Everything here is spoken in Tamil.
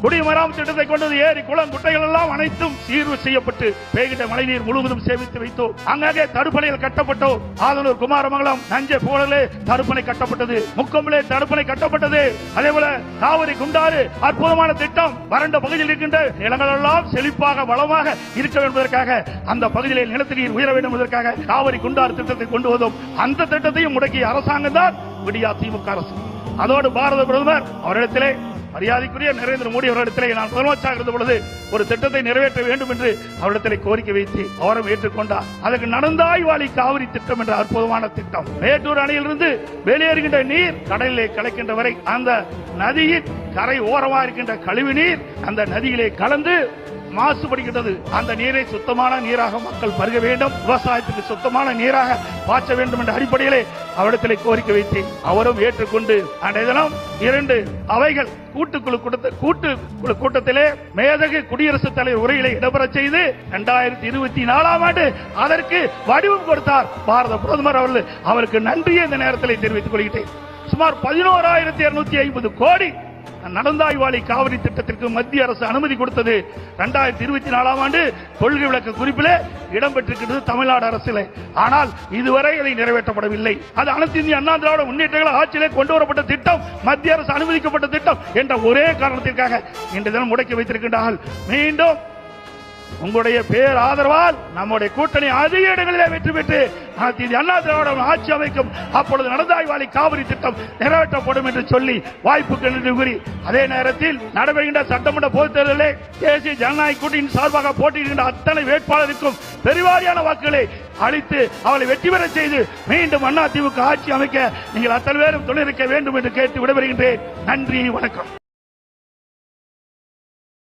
குடிமராமத்து திட்டத்தை கொண்டது ஏரி குளம் குட்டைகள் எல்லாம் அனைத்தும் சீர்வு செய்யப்பட்டு பெய்கின்ற மழைநீர் முழுவதும் சேமித்து வைத்தோம். அங்கங்கே தடுப்பணைகள் கட்டப்பட்டோம். ஆதனூர் குமாரமங்கலம் நஞ்சை போலே தடுப்பணை கட்டப்பட்டது. முக்கம்பிலே தடுப்பணை கட்டப்பட்டது. அதே போல காவிரி குண்டாறு அற்புதமான திட்டம். வறண்ட பகுதியில் இருக்கின்ற நிலங்கள் எல்லாம் செழிப்பாக வளமாக இருக்க வேண்டும் என்பதற்காக அந்த பகுதியில் நிலத்தடி நீர் உயர வேண்டும் என்பதற்காக காவிரி குண்டாறு திட்டத்தை கொண்டு வந்தோம். அந்த திட்டத்தையும் முடக்கிய அரசாங்கம் தான் விடியா திமுக அரசு. அதோடு பாரத பிரதமர் அவரிடத்திலே மரியாதைக்குரிய நரேந்திர மோடி அவரிடத்திலே நான் முதலமைச்சராக இருந்த பொழுது ஒரு திட்டத்தை நிறைவேற்ற வேண்டும் என்று அவரிடத்திலே கோரிக்கை வைத்து அவரும் ஏற்றுக்கொண்டார். அதற்கு நடந்தாய் வாழி காவிரி திட்டம் என்ற அற்புதமான திட்டம். மேட்டூர் அணையிலிருந்து வெளியேறுகின்ற நீர் கடலிலே கலக்கின்ற வரை அந்த நதியின் கரை ஓரமாக இருக்கின்ற கழிவு நீர் அந்த நதியிலே கலந்து மாசுபடுகின்றது. அந்த நீரை சுத்தமான நீராக மக்கள் பருக வேண்டும், விவசாயத்துக்கு சுத்தமான நீராக பாய்ச்ச வேண்டும் என்ற அடிப்படையிலே அவரிடத்திலே கோரிக்கை வைத்து அவரும் ஏற்றுக்கொண்டு அன்றைய தினம் 2 அவைகள் கூட்டுக்குழு கூட்டத்திலே மேதகு குடியரசுத் தலைவர் உரையிலே இடம்பெற செய்து 2024ஆம் ஆண்டு அதற்கு வடிவம் கொடுத்தார் பாரத பிரதமர் அவர்கள். அவருக்கு நன்றியை இந்த நேரத்தில் தெரிவித்துக் கொள்கிறேன். சுமார் 11,250 கோடி நடந்தாய் வாழி காவிரி திட்டத்திற்கு மத்திய அரசு அனுமதி கொடுத்தது 2024ஆம் ஆண்டு கொள்கை விளக்க குறிப்பிலே இடம்பெற்றிருக்கிறது தமிழ்நாடு அரசிலே. ஆனால் இதுவரை அதை நிறைவேற்றப்படவில்லை. அது அனைத்து இந்திய அண்ணா திராவிட முன்னேற்ற ஆட்சியிலே கொண்டு வரப்பட்ட திட்டம், மத்திய அரசு அனுமதிக்கப்பட்ட திட்டம் என்ற ஒரே காரணத்திற்காக இன்று தினம் முடக்கி வைத்திருக்கின்றார்கள். மீண்டும் உங்களுடைய பேர் ஆதரவால் நம்முடைய கூட்டணி அதிக இடங்களிலே வெற்றி பெற்று அண்ணா திராவிட ஆட்சி அமைக்கும். அப்பொழுது நடந்தாய் வாழி காவிரி திட்டம் நிறைவேற்றப்படும் என்று சொல்லி வாய்ப்புக்கு நன்றி கூறி, அதே நேரத்தில் நடைபெறுகின்ற சட்டமன்ற பொதுத் தேர்தலிலே தேசிய ஜனநாயக கூட்டணியின் சார்பாக போட்டியிடுகின்ற அத்தனை வேட்பாளருக்கும் பெருவாரியான வாக்குகளை அளித்து அவளை வெற்றி பெற செய்து மீண்டும் அதிமுக ஆட்சி அமைக்க நீங்கள் அத்தனை பேரும் துணை இருக்க வேண்டும் என்று கேட்டு விடைபெறுகின்றேன். நன்றி, வணக்கம்.